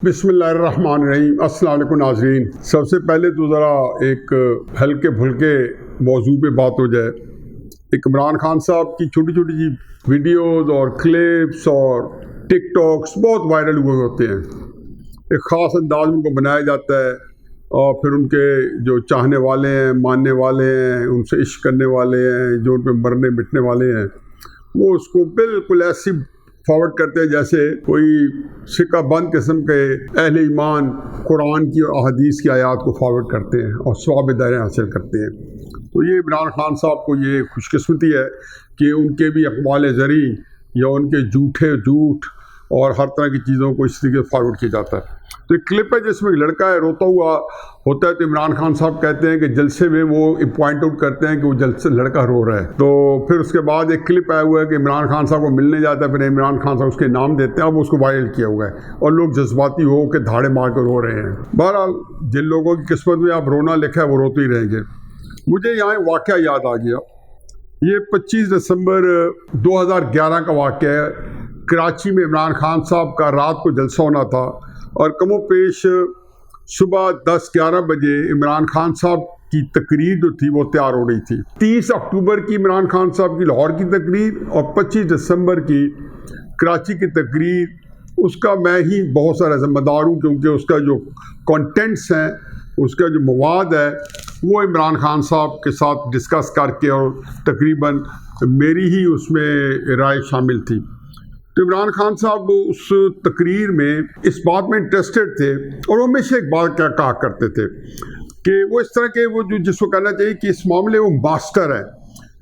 बिस्मिल्लाहिर्रहमानिर्रहीम। अस्सलाम वालेकुम नाज़रीन। सबसे पहले तो ज़रा एक हल्के फुल्के मौजू पे बात हो जाए। एक इमरान खान साहब की छोटी छोटी जी वीडियोज़ और क्लिप्स और टिकटॉक्स बहुत वायरल हुए होते हैं। एक ख़ास अंदाज में उनको बनाया जाता है और फिर उनके जो चाहने वाले हैं, मानने वाले हैं, उनसे इश्क करने वाले हैं, जो उन पर मरने मिटने वाले हैं, वो उसको बिल्कुल ऐसी फॉरवर्ड करते हैं जैसे कोई सिक्का बंद किस्म के अहले ईमान कुरान की और अहदीस की आयात को फॉरवर्ड करते हैं और सवाब दायरे हासिल करते हैं। तो ये इमरान खान साहब को ये खुशकिस्मती है कि उनके भी अक़वाल ज़री या उनके झूठ और हर तरह की चीज़ों को इस तरीके से फॉरवर्ड किया जाता है। तो एक क्लिप है जिसमें एक लड़का है रोता हुआ होता है, तो इमरान खान साहब कहते हैं कि जलसे में वो पॉइंट आउट करते हैं कि वो जलसे लड़का रो रहा है। तो फिर उसके बाद एक क्लिप आया हुआ है कि इमरान खान साहब को मिलने जाता है, फिर इमरान खान साहब उसके नाम देते हैं। अब उसको वायरल किया हुआ है और लोग जज्बाती हो के धाड़े मार कर रो रहे हैं। बहरहाल जिन लोगों की किस्मत में आप रोना लिखा है वो रोते ही रहेंगे। मुझे यहाँ वाक़या याद आ गया। ये 25 दिसंबर 2011 का वाक़या है। कराची में इमरान खान साहब का रात को जलसा होना था और कमो पेश सुबह 10-11 बजे इमरान खान साहब की तकरीर जो थी वो तैयार हो रही थी। 30 अक्टूबर की इमरान खान साहब की लाहौर की तकरीर और 25 दिसंबर की कराची की तकरीर, उसका मैं ही बहुत सारा ज़िम्मेदार हूँ, क्योंकि उसका जो कंटेंट्स हैं, उसका जो मवाद है, वो इमरान खान साहब के साथ डिस्कस करके और तकरीबन मेरी ही उसमें राय शामिल थी। तो इमरान खान साहब उस तकरीर में इस बात में इंटरेस्टेड थे और वो हमेशा एक बात क्या कहा करते थे कि वो इस तरह के वो जो जिसको कहना चाहिए कि इस मामले वो मास्टर है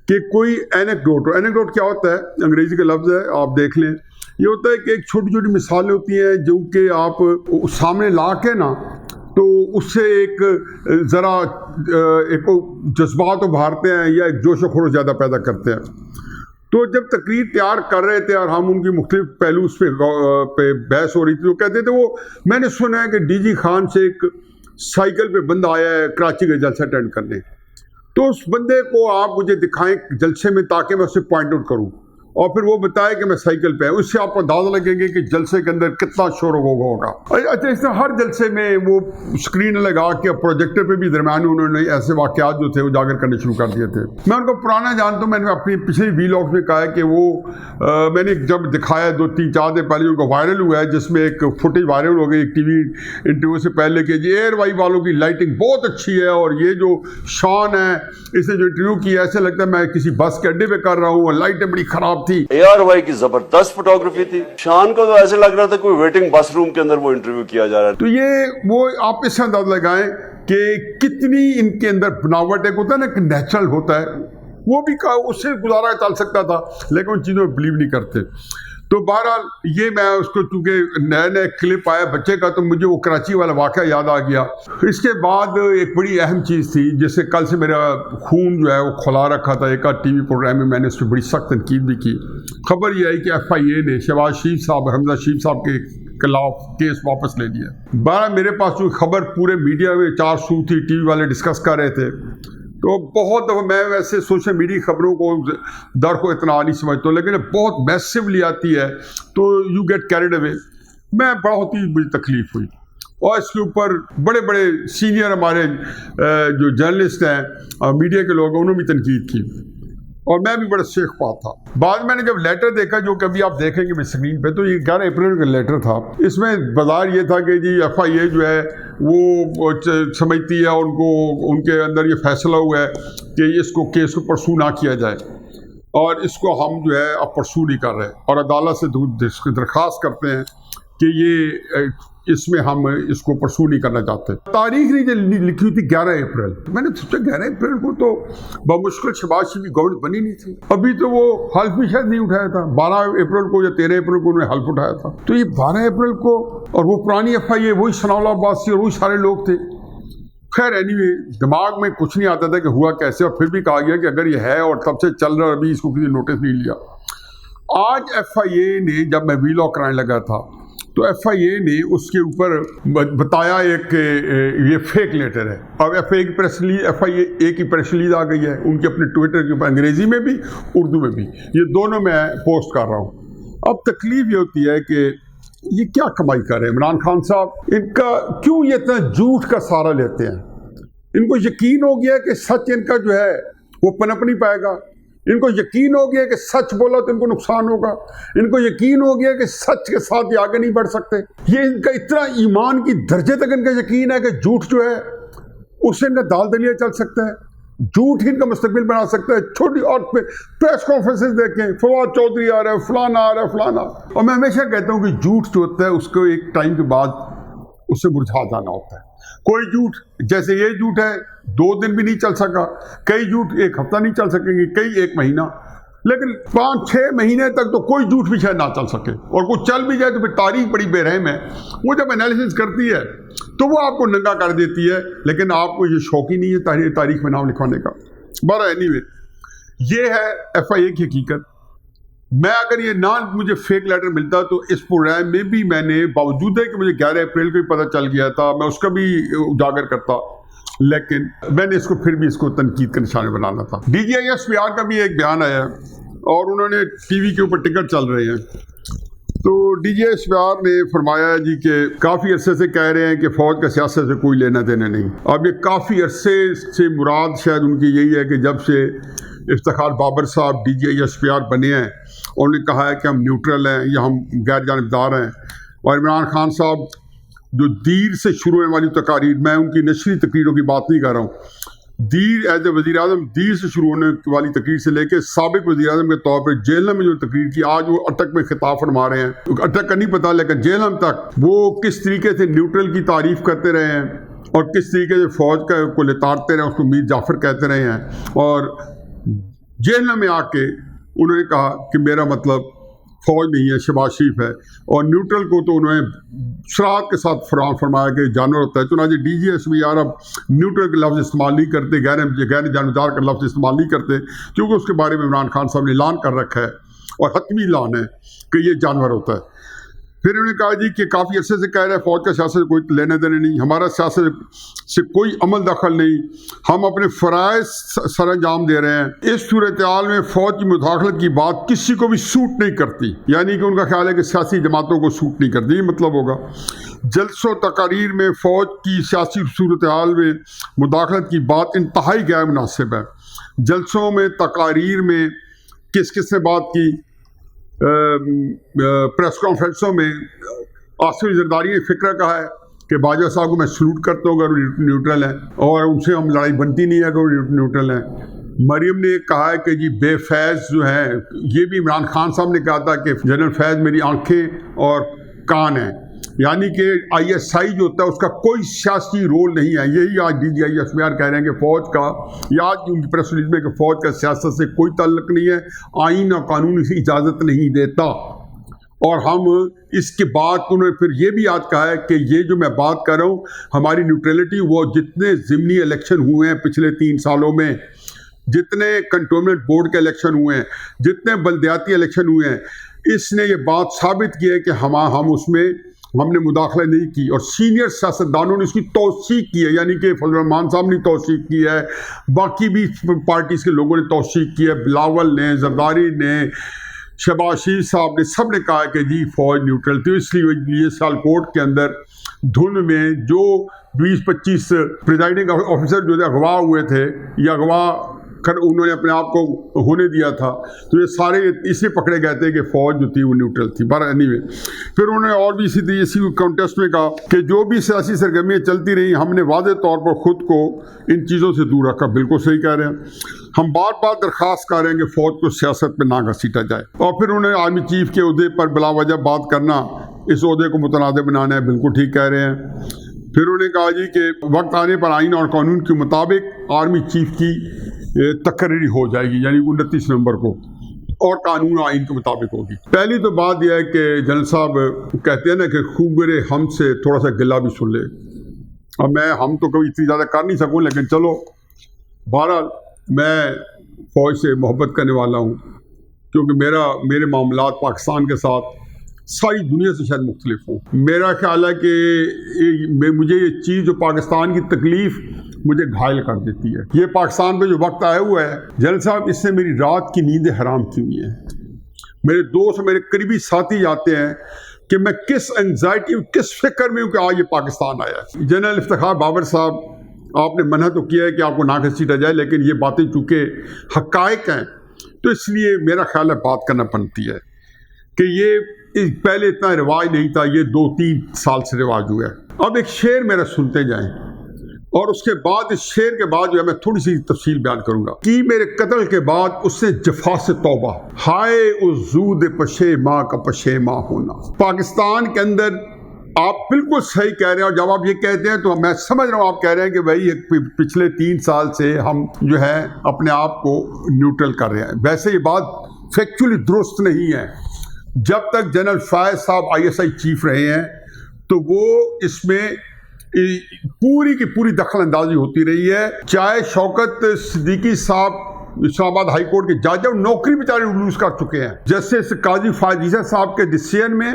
कि कोई एनेक्डोट क्या होता है, अंग्रेजी का लफ्ज़ है, आप देख लें। ये होता है कि एक छोटी छोटी मिसालें होती हैं जो कि आप सामने ला के ना तो उससे एक ज़रा एक जज्बात उभारते हैं या एक जोश खरोश ज़्यादा पैदा करते हैं। तो जब तकरीर तैयार कर रहे थे और हम उनकी मुख्तलिफ पहलू पे बहस हो रही थी, तो कहते थे वो मैंने सुना है कि डीजी खान से एक साइकिल पे बंदा आया है कराची का जलसा अटेंड करने, तो उस बंदे को आप मुझे दिखाएं जलसे में ताकि मैं उसे पॉइंट आउट करूं और फिर वो बताए कि मैं साइकिल पे, उससे आपको अंदाजा लगेंगे कि जलसे के अंदर कितना शोर होगा। अच्छा, इस तरह हर जलसे में वो स्क्रीन लगा के प्रोजेक्टर पे भी दरम्यान उन्होंने ऐसे वाक़यात जो थे उजागर करने शुरू कर दिए थे। मैं उनको पुराना जानता हूँ, मैंने अपनी पिछले वीलॉग्स में कहा है कि वो मैंने जब दिखाया 2-3-4 दिन पहले उनको वायरल हुआ है, जिसमें एक फुटेज वायरल हो गई एक टीवी इंटरव्यू से पहले कि जी एयरवाई वालों की लाइटिंग बहुत अच्छी है और ये जो शान है, इसने जो इंटरव्यू किया ऐसे लगता है मैं किसी बस के अड्डे पे कर रहा हूँ और लाइटें बड़ी खराब थी। ARY की जबरदस्त फोटोग्राफी थी। शान को तो ऐसे लग रहा था कोई वेटिंग बस रूम के अंदर वो इंटरव्यू किया जा रहा है। तो ये वो आप इससे अंदाजा लगाएं कि कितनी इनके अंदर बनावट एक होता है ना कि नेचुरल होता है, वो भी उससे गुजारा चल सकता था, लेकिन उन चीज़ों में बिलीव नहीं करते। तो बहरहाल ये मैं उसको चूँकि नया क्लिप आया बच्चे का, तो मुझे वो कराची वाला वाक़या याद आ गया। इसके बाद एक बड़ी अहम चीज़ थी जिससे कल से मेरा खून जो है वो खुला रखा था। एक टीवी प्रोग्राम में मैंने उस पर बड़ी सख्त तनकीद भी की। खबर ये आई कि FIA ने शहबाज शरीफ साहब, हमजा शरीफ साहब के खिलाफ केस वापस ले लिया। बहरहाल मेरे पास जो खबर पूरे मीडिया में 4 सू थी, टीवी वाले डिस्कस कर रहे थे। तो बहुत दफ़ा मैं वैसे सोशल मीडिया खबरों को दर को इतना नहीं समझता हूँ, लेकिन बहुत मैसिवली आती है तो यू गेट कैरिड अवे। मैं बहुत ही बड़ी तकलीफ़ हुई और इसके ऊपर बड़े बड़े सीनियर हमारे जो जर्नलिस्ट हैं, मीडिया के लोग, उन्होंने भी तनकीद की और मैं भी बड़ा शेख पा था। बाद में मैंने जब लेटर देखा जो कभी आप देखेंगे मैं स्क्रीन पे, तो ये 11 अप्रैल का लेटर था। इसमें बाजार ये था कि जी FIA जो है वो समझती है, उनको उनके अंदर ये फैसला हुआ है कि इसको केस को परसू ना किया जाए और इसको हम जो है अब परसू नहीं कर रहे और अदालत से दरख्वास्त करते हैं कि ये इसमें हम इसको परसू नहीं करना चाहते। तारीख नहीं लिखी हुई थी 11 अप्रैल। मैंने सोचा 11 अप्रैल को तो बमुश्किल शहबाज शरीफ की गवर्नमेंट बनी नहीं थी, अभी तो वो हल्फ भी शायद नहीं उठाया था। 12 अप्रैल को या 13 अप्रैल को उन्होंने हल्फ उठाया था। तो ये 12 अप्रैल को, और वो पुरानी FIA वही सनाउल्लाह अब्बासी और वही सारे लोग थे। खैर एनीवे, दिमाग में कुछ नहीं आता था कि हुआ कैसे, और फिर भी कहा गया कि अगर ये है और तब से चल रहा, अभी इसको किसी नोटिस नहीं लिया। आज FIA ने, जब मैं वीलॉग कराने लगा था, तो FIA ने उसके ऊपर बताया एक ये फेक लेटर है। अब FIA की प्रेस रिलीज आ गई है उनके अपने ट्विटर के ऊपर, अंग्रेजी में भी उर्दू में भी, ये दोनों मैं पोस्ट कर रहा हूँ। अब तकलीफ ये होती है कि ये क्या कमाई कर रहे हैं इमरान खान साहब, इनका क्यों ये इतना झूठ का सहारा लेते हैं? इनको यकीन हो गया कि सच इनका जो है वो पनप नहीं पाएगा, इनको यकीन हो गया कि सच बोला तो इनको नुकसान होगा, इनको यकीन हो गया कि सच के साथ ये आगे नहीं बढ़ सकते। ये इनका इतना ईमान की दर्जे तक इनका यकीन है कि झूठ जो है उससे इनका दाल दलिया चल सकता है, झूठ ही इनका मुस्तकबिल बना सकता है। छोटी और प्रेस कॉन्फ्रेंसेस देखें, फवाद चौधरी आ रहा है, फलाना आ रहा है, फलाना। और मैं हमेशा कहता हूँ कि झूठ जो होता है उसको एक टाइम के बाद उससे मुरझा जाना होता है। कोई झूठ, जैसे ये झूठ है 2 दिन भी नहीं चल सका, कई झूठ 1 हफ्ता नहीं चल सकेंगे, कई 1 महीना, लेकिन 5-6 महीने तक तो कोई झूठ भी शायद ना चल सके। और कुछ चल भी जाए तो फिर तारीख बड़ी बेरहम है, वो जब एनालिसिस करती है तो वो आपको नंगा कर देती है, लेकिन आपको ये शौक ही नहीं है तारीख में नाम लिखवाने का। बड़ा एनीवे, ये है FIA की हकीकत। मैं अगर ये ना मुझे फेक लेटर मिलता तो इस प्रोग्राम में भी मैंने, बावजूद है कि मुझे 11 अप्रैल को ही पता चल गया था, मैं उसका भी उजागर करता, लेकिन मैंने इसको फिर भी इसको तनकीद का निशाना बनाना था। DGISPR का भी एक बयान आया और उन्होंने टीवी के ऊपर टिकट चल रहे हैं, तो DGISPR ने फरमाया जी कि काफ़ी अरसे से कह रहे हैं कि फ़ौज का सियासत से कोई लेना देना नहीं। अब ये काफ़ी अरसे से मुराद शायद उनकी यही है कि जब से इफ्तिखार बाबर साहब DGISPR बने हैं, उन्होंने कहा है कि हम न्यूट्रल हैं या हम गैर जानिबदार हैं। और इमरान खान साहब जो दीर से शुरू होने वाली तकारीर, मैं उनकी नशरी तकरीरों की बात नहीं कर रहा हूँ, दीर एज ए वज़ीर आज़म, दीर से शुरू होने वाली तकरीर से लेकर साबिक वज़ीर आज़म के तौर पर जेलम में जो तकरीर की, आज वो अटक में खिताब फरमा रहे हैं, अटक का नहीं पता लेकिन जेलम तक वो किस तरीके से न्यूट्रल की तारीफ़ करते रहे हैं और किस तरीके से फ़ौज का को लितारते रहे, उसको मीर जाफ़र कहते रहे हैं। और जेलम में आके उन्होंने कहा कि मेरा मतलब फ़ौज नहीं है, शहबाज शरीफ है। और न्यूट्रल को तो उन्होंने शराहत के साथ फरमाया कि जानवर होता है। चुनांचे DGISPR अब न्यूट्रल के लफ्ज़ इस्तेमाल नहीं करते, गैर जानबदार का लफ्ज़ इस्तेमाल नहीं करते, क्योंकि उसके बारे में इमरान खान साहब ने ऐलान कर रखा है और हतमी ऐलान है कि ये जानवर होता है। फिर उन्होंने कहा जी कि काफ़ी अरसे से कह रहे हैं फ़ौज का सियासत से कोई लेने देने नहीं, हमारा सियासत से कोई अमल दखल नहीं, हम अपने फ़राइज़ सर अंजाम दे रहे हैं। इस सूरत हाल में फ़ौज की मुदाखलत की बात किसी को भी सूट नहीं करती, यानी कि उनका ख्याल है कि सियासी जमातों को सूट नहीं करती। ये मतलब होगा जलसों तकारीर में फ़ौज की सियासी सूरत हाल में मुदाखलत की बात इंतहाई गैर मुनासिब है। जलसों में तकारीर में किस किस ने बात की, प्रेस कॉन्फ्रेंसों में आसिफ जरदारी ने फिक्र कहा है कि बाजवा साहब को मैं सलूट करता हूँ अगर न्यूट्रल है, और उनसे हम लड़ाई बनती नहीं है अगर न्यूट्रल है। मरियम ने कहा है कि जी बेफैज़ जो है, ये भी इमरान खान साहब ने कहा था कि जनरल फैज़ मेरी आंखें और कान हैं, यानी कि ISI जो होता है उसका कोई सियासी रोल नहीं है। यही आज DGISPR कह रहे हैं कि फ़ौज का, या उनकी प्रेस रिलीज में कि फ़ौज का सियासत से कोई ताल्लुक नहीं है, आईन और कानून इसे इजाज़त नहीं देता। और हम इसके बाद उन्होंने फिर ये भी आज कहा है कि ये जो मैं बात कर रहा हूँ हमारी न्यूट्रलिटी, वो जितने ज़िमनी इलेक्शन हुए हैं पिछले 3 सालों में, जितने कंटोनमेंट बोर्ड के इलेक्शन हुए हैं, जितने बल्दियाती इलेक्शन हुए हैं, इसने ये बात साबित की है कि हम उसमें हमने मुदाखला नहीं की। और सीनियर सियासतदानों ने इसकी तौसीक की है, यानी कि फजल रहमान साहब ने तौसीक की है, बाकी भी पार्टीज़ के लोगों ने तौसीक की है, बिलावल ने, जरदारी ने, शहबाज शरीफ साहब ने, सब ने कहा कि जी फ़ौज न्यूट्रल थी। इसलिए सियालकोट के अंदर धुंध में जो 20-25 प्रिजाइडिंग ऑफिसर जो अगवा हुए थे या अगवा कर उन्होंने अपने आप को होने दिया था, तो ये सारे इसे पकड़े गए थे कि फ़ौज जो थी वो न्यूट्रल थी। पर एनीवे, फिर उन्होंने और भी इसी कॉन्टेस्ट में कहा कि जो भी सियासी सरगर्मियाँ चलती रही, हमने वाज़े तौर पर ख़ुद को इन चीज़ों से दूर रखा। बिल्कुल सही कह रहे हैं। हम बार बार दरख्वास्त कर रहे हैं कि फ़ौज को सियासत में ना घसीटा जाए। और फिर उन्होंने आर्मी चीफ के उहदे पर बिलावजह बात करना, इस उहदे को मुतनाज़ बनाना है। बिल्कुल ठीक कह रहे हैं। फिर उन्होंने कहा जी कि वक्त आने पर आइन और कानून के मुताबिक आर्मी चीफ की तकरीरी हो जाएगी, यानी 29 नवंबर को, और कानून आइन के मुताबिक होगी। पहली तो बात यह है कि जनरल साहब कहते हैं ना कि खूबरे हम से थोड़ा सा गिला भी सुन ले। अब मैं हम तो कभी इतनी ज़्यादा कर नहीं सकूँ, लेकिन चलो बहरहाल मैं फ़ौज से मोहब्बत करने वाला हूँ, क्योंकि मेरे मामलात पाकिस्तान के साथ सारी दुनिया से शायद मुख्तलिफ हूँ। मेरा ख्याल है कि मुझे ये चीज़ जो पाकिस्तान की तकलीफ़ मुझे घायल कर देती है, ये पाकिस्तान पे जो वक्त आया हुआ है जनरल साहब, इससे मेरी रात की नींदें हराम की हुई हैं। मेरे दोस्त, मेरे करीबी साथी जाते हैं कि मैं किस एंजाइटी, किस फिक्र में हूँ कि आज ये पाकिस्तान आया। जनरल इफ्तिखार बाबर साहब, आपने मना तो किया है कि आपको ना घसीटा जाए, लेकिन ये बातें चूँकि हक़ाइक़ हैं तो इसलिए मेरा ख्याल है बात करना बनती है कि ये पहले इतना रिवाज नहीं था, ये 2-3 साल से रिवाज हुआ है। अब एक शेर मेरा सुनते जाएं और उसके बाद इस शेर के बाद जो है मैं थोड़ी सी तफसील बयान करूंगा कि मेरे कत्ल के बाद उसने जफा से तौबा, हाय उस जूद पशे माँ का पशे माँ होना। पाकिस्तान के अंदर आप बिल्कुल सही कह रहे हैं, और जब आप ये कहते हैं तो मैं समझ रहा हूँ आप कह रहे हैं कि भाई पिछले 3 साल से हम जो है अपने आप को न्यूट्रल कर रहे हैं। वैसे ये बात फैक्चुअली दुरुस्त नहीं है। जब तक जनरल फायज साहब ISI चीफ रहे हैं तो वो इसमें पूरी की पूरी दखल अंदाजी होती रही है। चाहे शौकत सिद्दीकी साहब इस्लामाबाद हाई कोर्ट के जज, नौकरी बेचारे लूज कर चुके हैं। जस्टिस काजी फाजिजा साहब के डिसीजन में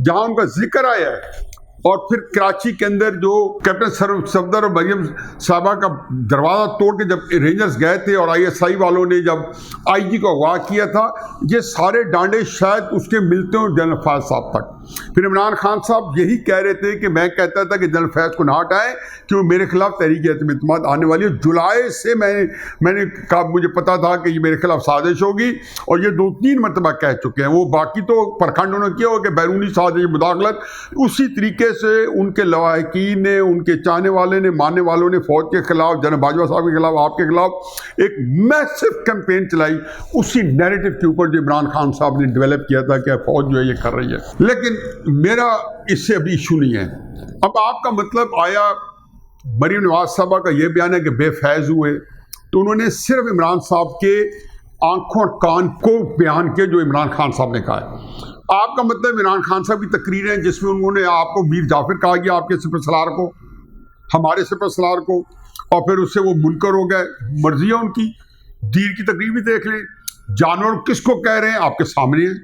जहां उनका जिक्र आया है, और फिर कराची के अंदर जो कैप्टन सफदर और मरियम साहबा का दरवाज़ा तोड़ के जब रेंजर्स गए थे और ISI वालों ने जब IG को अगवा किया था, ये सारे डांडे शायद उसके मिलते हो जनरल फैज़ साहब तक। फिर इमरान खान साहब यही कह रहे थे कि मैं कहता था कि जनरल फैज़ को ना हटाएं कि वो मेरे खिलाफ तहरीक एतमाद आने वाली है। जुलाई से मैंने कहा, मुझे पता था कि ये मेरे खिलाफ साजिश होगी, और ये 2-3 मरतबा कह चुके हैं। वो बाकी तो परखंड उन्होंने किया हो कि बैरूनी साजिश मुदाखलत, उसी तरीके से उनके लवाहकीन ने, उनके चाहने वाले ने, मानने वालों ने फौज के खिलाफ, जनरल बाजवा साहब के खिलाफ, आपके खिलाफ एक मैसिव कैंपेन चलाई उसी नैरेटिव के ऊपर जो इमरान खान साहब ने डेवलप किया था कि फौज जो है ये कर रही है। लेकिन मेरा इससे अभी इशू नहीं है। अब आपका मतलब आया, मरीम नवाज साहबा का ये बयान है कि बेफैज हुए, तो उन्होंने सिर्फ इमरान साहब के आंखों और कान को बयान किया जो इमरान खान साहब ने कहा है। आपका मतलब इमरान खान साहब की तकरीर है जिसमें उन्होंने आपको मीर जाफिर कहा गया, आपके सिपह सलार को, हमारे सिपह सलार को, और फिर उससे वो मुनकर हो गए। मर्जी है उनकी, दीर की तकरीर भी देख लें। जानवर किसको कह रहे हैं आपके सामने है,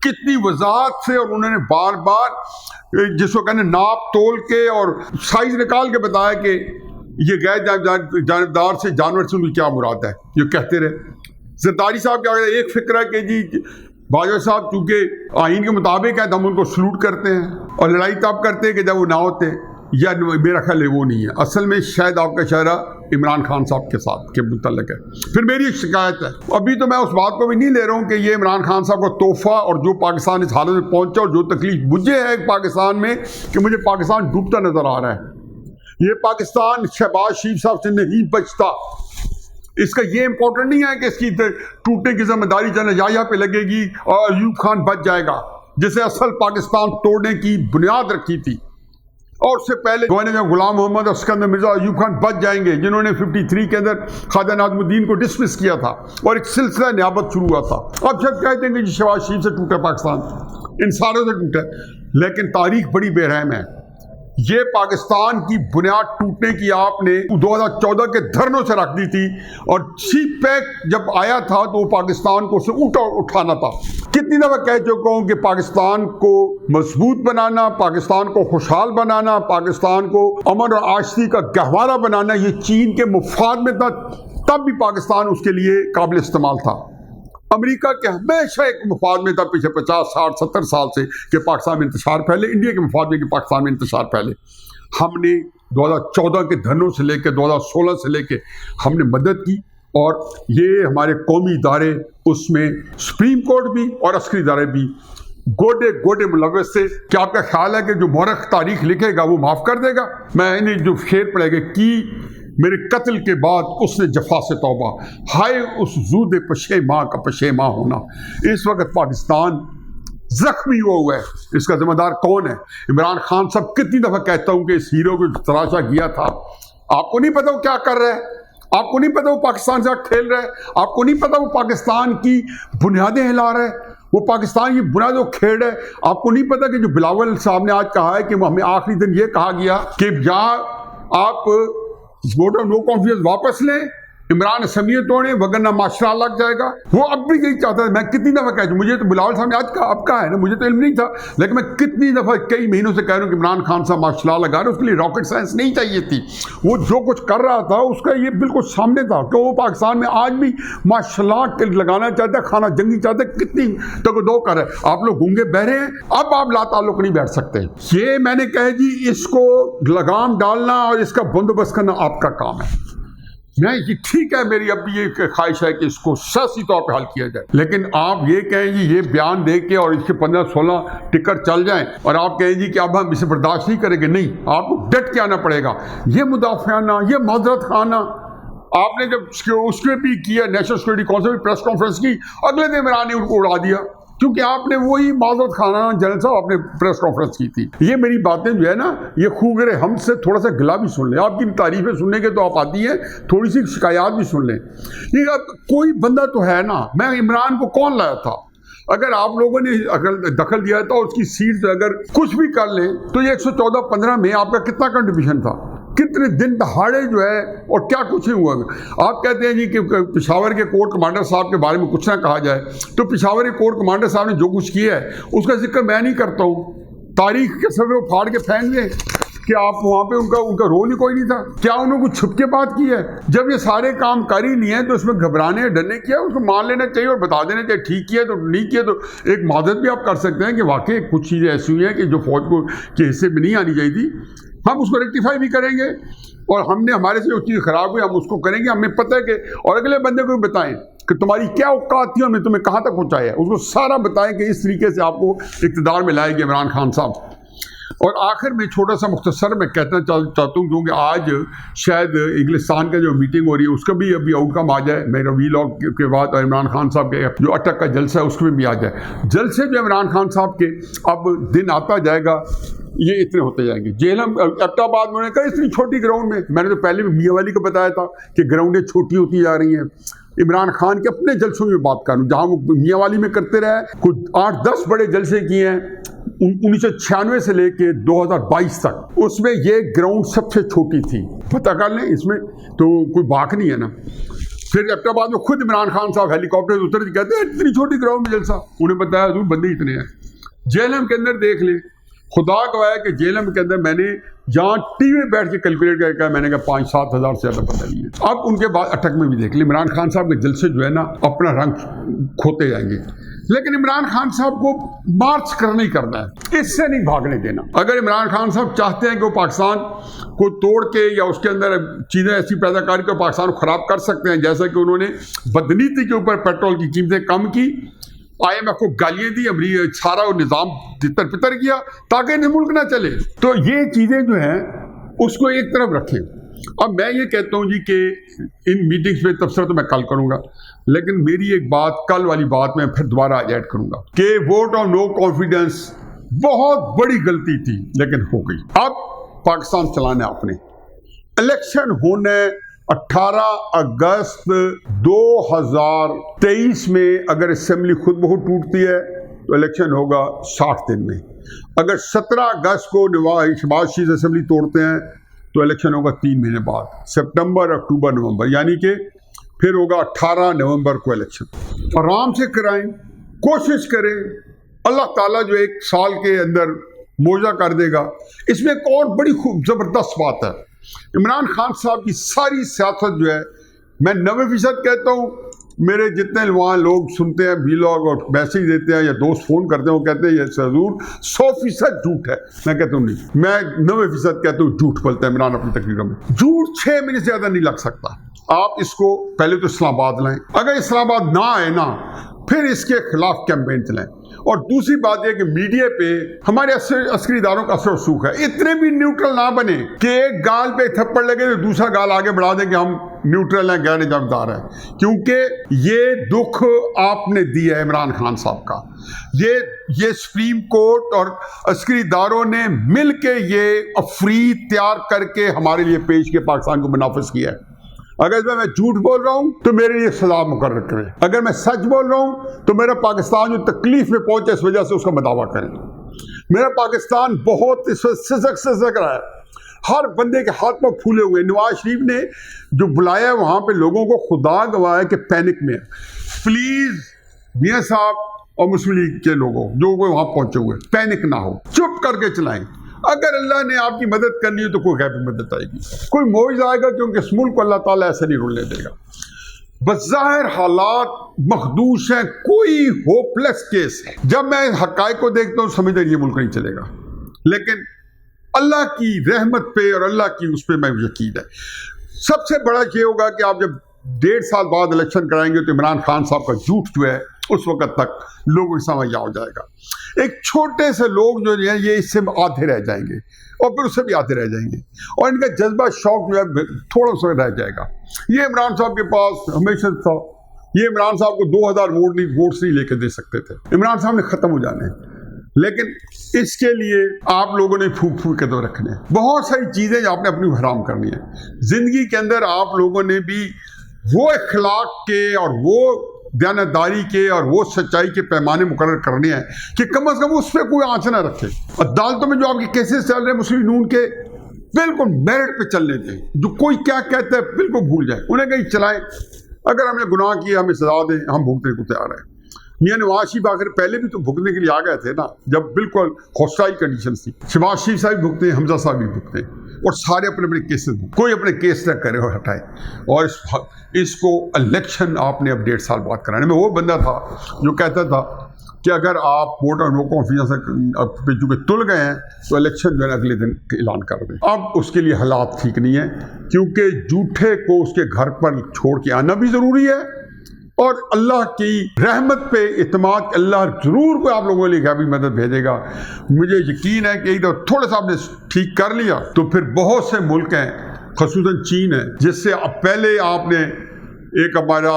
कितनी वजाहत से, और उन्होंने बार बार जिसको कहने नाप तोल के और साइज निकाल के बताया कि ये गैर जानबदार से, जानवर से उनकी क्या मुराद है। ये कहते रहे। जरदारी साहब क्या कहते हैं, एक फिक्र है कि जी बाजवा साहब चूंकि आइन के मुताबिक है तो हम उनको सलूट करते हैं, और लड़ाई तब करते हैं कि जब वो ना होते, या मेरा ख्याल है वो नहीं है। असल में शायद आपका इशारा इमरान खान साहब के साथ के मुतल्लिक है। फिर मेरी एक शिकायत है, अभी तो मैं उस बात को भी नहीं ले रहा हूँ कि ये इमरान खान साहब का तोहफा, और जो पाकिस्तान इस हालत में पहुंचा, और जो तकलीफ मुझे है पाकिस्तान में कि मुझे पाकिस्तान डूबता नजर आ रहा है। ये पाकिस्तान शहबाज शरीफ साहब से नहीं बचता। इसका ये इंपॉर्टेंट नहीं है कि इसकी टूटने की जिम्मेदारी जनरल याह्या पे लगेगी और अयूब खान बच जाएगा, जिसे असल पाकिस्तान तोड़ने की बुनियाद रखी थी। और उससे पहले गवर्नर गुलाम मोहम्मद और सिकंदर मिर्जा, अयूब खान बच जाएंगे, जिन्होंने 53 के अंदर ख्वाजा नाज़मुद्दीन को डिसमिस किया था और एक सिलसिला नियाबत शुरू हुआ था। अब सब कहते हैं कि शहबाज शरीफ से टूटा पाकिस्तान, इन सारों से टूटा, लेकिन तारीख बड़ी बेरहम है। ये पाकिस्तान की बुनियाद टूटने की आपने 2014 के धरनों से रख दी थी, और CPEC जब आया था तो पाकिस्तान को उसे उठाना था। कितनी दफ़ा कह चुका हूँ कि पाकिस्तान को मजबूत बनाना, पाकिस्तान को खुशहाल बनाना, पाकिस्तान को अमन और आशती का गहवारा बनाना, ये चीन के मुफाद में था। तब भी पाकिस्तान उसके लिए काबिल इस्तेमाल था। अमेरिका के हमेशा एक मुफाद में था पिछले 50, 60, 70 साल से कि पाकिस्तान में इंतशार फैले, इंडिया के मुफाद में कि पाकिस्तान में इंतशार फैले। हमने 2014 के धरनों से लेकर 2016 से लेकर हमने मदद की, और ये हमारे कौमी इदारे, उसमें सुप्रीम कोर्ट भी और अस्करी इदारे भी गोडे गोडे मुलव्वस से। क्या आपका ख्याल है कि जो मौरख तारीख लिखेगा वो माफ़ कर देगा? मैंने जो शेर पढ़ेगा कि मेरे कत्ल के बाद उसने जफा से तौबा, हाय उस जूद पशे माँ का पशे माँ होना। इस वक्त पाकिस्तान जख्मी हुआ है। इसका जिम्मेदार कौन है? इमरान खान साहब कितनी दफ़ा कहता हूँ कि इस हीरो को तराशा गया था। आपको नहीं पता वो क्या कर रहा है? आपको नहीं पता वो पाकिस्तान से खेल रहा है? आपको नहीं पता वो पाकिस्तान की बुनियादें हिला रहा है? वो पाकिस्तान की बुनियादों खेड़ है? आपको नहीं पता कि जो बिलावल साहब ने आज कहा है कि हमें आखिरी दिन ये कहा गया कि या आप वोट ऑफ नो कॉन्फिडेंस वापस लें, इमरान असम्बली तोड़े वगरना माशरा लग जाएगा। वो अब भी यही चाहता है। मैं कितनी दफा कह दूं, मुझे तो बिलावल साहब ने आज कहा, अब कहा है ना, मुझे तो इल्म नहीं था, लेकिन मैं कितनी दफा कई महीनों से कह रहा हूं कि इमरान खान साहब माशरा लगा रहे, उसके लिए रॉकेट साइंस नहीं चाहिए थी। वो जो कुछ कर रहा था उसका ये बिल्कुल सामने था कि वो पाकिस्तान में आज भी माशरा लगाना चाहता है, खाना जंगी चाहता है, कितनी तक दो कर है। आप लोग गूंगे बहरे हैं, अब आप लाताल्लुक नहीं बैठ सकते। ये मैंने कहा जी, इसको लगाम डालना और इसका बंदोबस्त करना आपका काम है। नहीं जी, ठीक है, मेरी अब भी ये ख्वाहिश है कि इसको सियासी तौर पर हल किया जाए, लेकिन आप ये कहें जी, ये बयान दे के और इसके 15-16 टिकट चल जाएं और आप कहें जी कि अब हम इसे बर्दाश्त नहीं करेंगे, नहीं, आपको डट के आना पड़ेगा। ये मुदाफियाना, ये माजरत खाना आपने जब उसके भी किया, नेशनल सिक्योरिटी काउंसिल में प्रेस कॉन्फ्रेंस की, अगले दिन इमरान ने उनको उड़ा दिया, क्योंकि आपने वही माजरत खाना जनरल साहब आपने प्रेस कॉन्फ्रेंस की थी। ये मेरी बातें जो है ना, ये खूगरे हमसे थोड़ा सा गिला भी सुन लें, आपकी तारीफें सुनने के तो आप आती हैं, थोड़ी सी शिकायत भी सुन लें। ये कोई बंदा तो है ना, मैं इमरान को कौन लाया था? अगर आप लोगों ने अगर दखल दिया था, उसकी सीट अगर कुछ भी कर लें तो ये 114-15 में आपका कितना कंट्रीब्यूशन था? कितने दिन दहाड़े जो है, और क्या कुछ नहीं हुआ। आप कहते हैं जी कि पेशावर के कोर कमांडर साहब के बारे में कुछ ना कहा जाए, तो पेशावर के कोर कमांडर साहब ने जो कुछ किया है उसका जिक्र मैं नहीं करता हूँ। तारीख के सर वो फाड़ के फेंक दें कि आप वहाँ पे उनका रोल ही कोई नहीं था। क्या उन्होंने कुछ छुप के बात की है? जब ये सारे काम कर ही नहीं है तो उसमें घबराने डरने किया, उसको मान लेना चाहिए और बता देना चाहिए, ठीक किया तो नहीं किया तो एक मादत भी आप कर सकते हैं कि वाकई कुछ चीज़ें ऐसी हुई हैं कि जो फौज को के हिस्से में नहीं आनी चाहिए थी, हम उसको रेक्टिफाई भी करेंगे, और हमने हमारे से जो चीज़ खराब हुई हम उसको करेंगे। हमें पता है कि, और अगले बंदे को भी बताएं कि तुम्हारी क्या औकात थी, हमने तुम्हें कहाँ तक पहुँचाया, उसको सारा बताएं कि इस तरीके से आपको इक़्तिदार में लाएंगे इमरान खान साहब। और आखिर में छोटा सा मुख्तसर मैं कहना चाहता हूँ, क्योंकि आज शायद इंग्लिस्तान का जो मीटिंग हो रही है उसका भी अभी आउटकम आ जाए मेरा वीलॉग के बाद, और इमरान खान साहब के जो अटक का जलसा है उसमें भी आ जाए। जलसे जो इमरान खान साहब के अब दिन आता जाएगा, ये इतने होते जाएंगे। जेलम एबटाबाद में उन्होंने कहा इतनी छोटी ग्राउंड में, मैंने तो पहले भी मियाँवाली को बताया था कि ग्राउंडें छोटी होती जा रही हैं। इमरान खान के अपने जलसों में बात करूँ, जहाँ वो मियाँवाली में करते रहे, कुछ 8-10 बड़े जलसे किए हैं 1996 से लेके 2022 तक, उसमें ये ग्राउंड सबसे छोटी थी। पता कर लें, इसमें तो कोई बात नहीं है ना। फिर एबटाबाद में खुद इमरान खान साहब हेलीकॉप्टर उतर के कहते हैं इतनी छोटी ग्राउंड में जलसा, उन्हें बताया हजूर बंदे इतने हैं। जेलम के अंदर देख ले, खुदा गवाह है कि जेलम के अंदर मैंने जहाँ टीवी में बैठ के कैलकुलेट करके मैंने कहा 5-7 हज़ार से ज़्यादा बंदे लिए। अब उनके बाद अटक में भी देख ले, इमरान खान साहब के जलसे जो है ना अपना रंग खोते जाएंगे, लेकिन इमरान खान साहब को मार्च करना ही करना है, इससे नहीं भागने देना। अगर इमरान खान साहब चाहते हैं कि वो पाकिस्तान को तोड़ के या उसके अंदर चीज़ें ऐसी पैदा करके पाकिस्तान को ख़राब कर सकते हैं, जैसा कि उन्होंने बदनीति के ऊपर पेट्रोल की कीमतें कम की, IMF को गालियाँ दी, अमरीका सारा निज़ाम तितर पितर किया ताकि इन्हें मुल्क ना चले, तो ये चीज़ें जो हैं उसको एक तरफ रखें। अब मैं ये कहता हूँ जी कि इन मीटिंग्स में तबसरा तो मैं कल करूँगा, लेकिन मेरी एक बात, कल वाली बात मैं फिर दोबारा ऐड करूँगा कि वोट ऑफ नो कॉन्फिडेंस बहुत बड़ी गलती थी, लेकिन हो गई। अब पाकिस्तान चलाना आपने, इलेक्शन होने 18 अगस्त 2023 में अगर असेंबली खुद बहुत टूटती है तो इलेक्शन होगा 60 दिन में। अगर 17 अगस्त को शहबाज शरीफ असेंबली तोड़ते हैं तो इलेक्शन होगा 3 महीने बाद, सितंबर, अक्टूबर, नवंबर, यानी कि फिर होगा 18 नवंबर को इलेक्शन। आराम से कराएं, कोशिश करें, अल्लाह ताला जो एक साल के अंदर मोजा कर देगा। इसमें एक और बड़ी खूब ज़बरदस्त बात है, इमरान खान साहब की सारी सियासत जो है, मैं 90% कहता हूँ, मेरे जितने वहाँ लोग सुनते हैं वीलॉग और मैसेज देते हैं या दोस्त फ़ोन करते हैं, वो कहते हैं ये हजूर 100% झूठ है। मैं कहता हूँ नहीं, मैं 90% कहता हूँ झूठ बोलता है इमरान अपनी तकरीरों में। झूठ 6 महीने से ज़्यादा नहीं लग सकता। आप इसको पहले तो इस्लामाबाद लाएं, अगर इस्लामाबाद ना आए ना फिर इसके खिलाफ कैंपेन चलाएं। और दूसरी बात यह कि मीडिया पे हमारे अस्करी इदारों का असर सूख है, इतने भी न्यूट्रल ना बने कि एक गाल पे थप्पड़ लगे तो दूसरा गाल आगे बढ़ा दें कि हम न्यूट्रल हैं, गैर निजामदार हैं, क्योंकि ये दुख आपने दिया है इमरान खान साहब का। ये सुप्रीम कोर्ट और अस्करी इदारों ने मिल के ये अफरीद तैयार करके हमारे लिए पेश के पाकिस्तान को मुनाफिज किया है। अगर मैं झूठ बोल रहा हूं तो मेरे लिए सजा मुकर्रर करें, अगर मैं सच बोल रहा हूं तो मेरा पाकिस्तान जो तकलीफ में पहुंचे इस वजह से उसका मदावा करें। मेरा पाकिस्तान बहुत सिसक रहा है, हर बंदे के हाथ में फूले हुए। नवाज शरीफ ने जो बुलाया वहां पे लोगों को, खुदा गवाह है कि पैनिक में। प्लीज मियां साहब और मुस्लिम लीग के लोगों जो वहां पहुंचे हुए, पैनिक ना हो, चुप करके चलाएं। अगर अल्लाह ने आपकी मदद करनी है तो कोई गैर मदद आएगी, कोई मौजूद आएगा, क्योंकि इस मुल्क को अल्लाह ताला ऐसे नहीं रुलने देगा। बज़ाहिर हालात मखदूश हैं, कोई होपलेस केस है। जब मैं हक़ाइक़ को देखता हूँ समझता हूँ ये मुल्क नहीं चलेगा, लेकिन अल्लाह की रहमत पे और अल्लाह की उस पर मैं यकीन है। सबसे बड़ा ये होगा कि आप जब 1.5 साल बाद इलेक्शन कराएंगे तो इमरान खान साहब का झूठ जो है उस वक्त तक लोगों की समझ आ जाएगा। एक छोटे से लोग जो है ये इससे आधे रह जाएंगे और फिर उससे भी आधे रह जाएंगे, और इनका जज्बा शौक जो है थोड़ा सा रह जाएगा। ये इमरान साहब के पास हमेशा था, ये इमरान साहब को 2000 वोट्स नहीं लेके दे सकते थे, इमरान साहब ने खत्म हो जाने। लेकिन इसके लिए आप लोगों ने फूक फूक कदम रखने हैं। बहुत सारी चीजें आपने अपनी हराम करनी है जिंदगी के अंदर। आप लोगों ने भी वो अखलाक के और वो दयानतदारी के और वो सच्चाई के पैमाने मुकर्रर करने हैं कि कम से कम उस पर कोई आंच ना रखे। अदालतों में जो आपके केसेस चल रहे हैं मुस्लिम नून के, बिल्कुल मेरिट पे चलने दें। जो कोई क्या कहता है बिल्कुल भूल जाए, उन्हें कहीं चलाएं। अगर हमने गुनाह किया हमें सजा दें, हम भुगतने को तैयार हैं। मियां नवाज शरीफ आखिर पहले भी तो भुगतने के लिए आ गए थे ना, जब बिल्कुल हॉस्टाइल कंडीशन थी। शहबाज शरीफ साहब भुगते, हमजा साहब भी भुगते, और सारे अपने अपने केसेस, कोई अपने केस न करे और हटाए। और इसको इलेक्शन आपने अब 1.5 साल बाद कराने में, वो बंदा था जो कहता था कि अगर आप वोट और नो कॉन्फिडेंस पे चूंकि तुल गए हैं तो इलेक्शन जो है अगले दिन ऐलान कर दें। अब उसके लिए हालात ठीक नहीं है, क्योंकि झूठे को उसके घर पर छोड़ के आना भी ज़रूरी है, और अल्लाह की रहमत पे इत्मीनान, अल्लाह ज़रूर कोई आप लोगों के लिए भी मदद भेजेगा। मुझे यकीन है कि एकदम थोड़ा सा आपने ठीक कर लिया तो फिर बहुत से मुल्क हैं, ख़ुसूसन चीन है, जिससे अब पहले आपने एक हमारा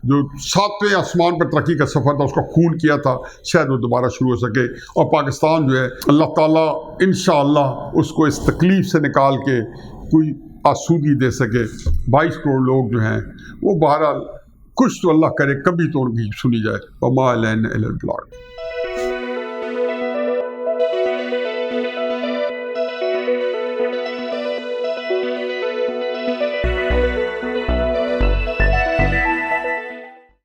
जो 7वें आसमान पर तरक्की का सफ़र था उसका खून किया था, शायद वो दोबारा शुरू हो सके। और पाकिस्तान जो है अल्लाह ताला इंशाअल्लाह उसको इस तकलीफ़ से निकाल के कोई आसूगी दे सके। 22 करोड़ लोग जो हैं वो बहरहाल कुछ तो अल्लाह करे कभी तो उनकी सुनी जाए। वमा अलैना इल्लल बलाग।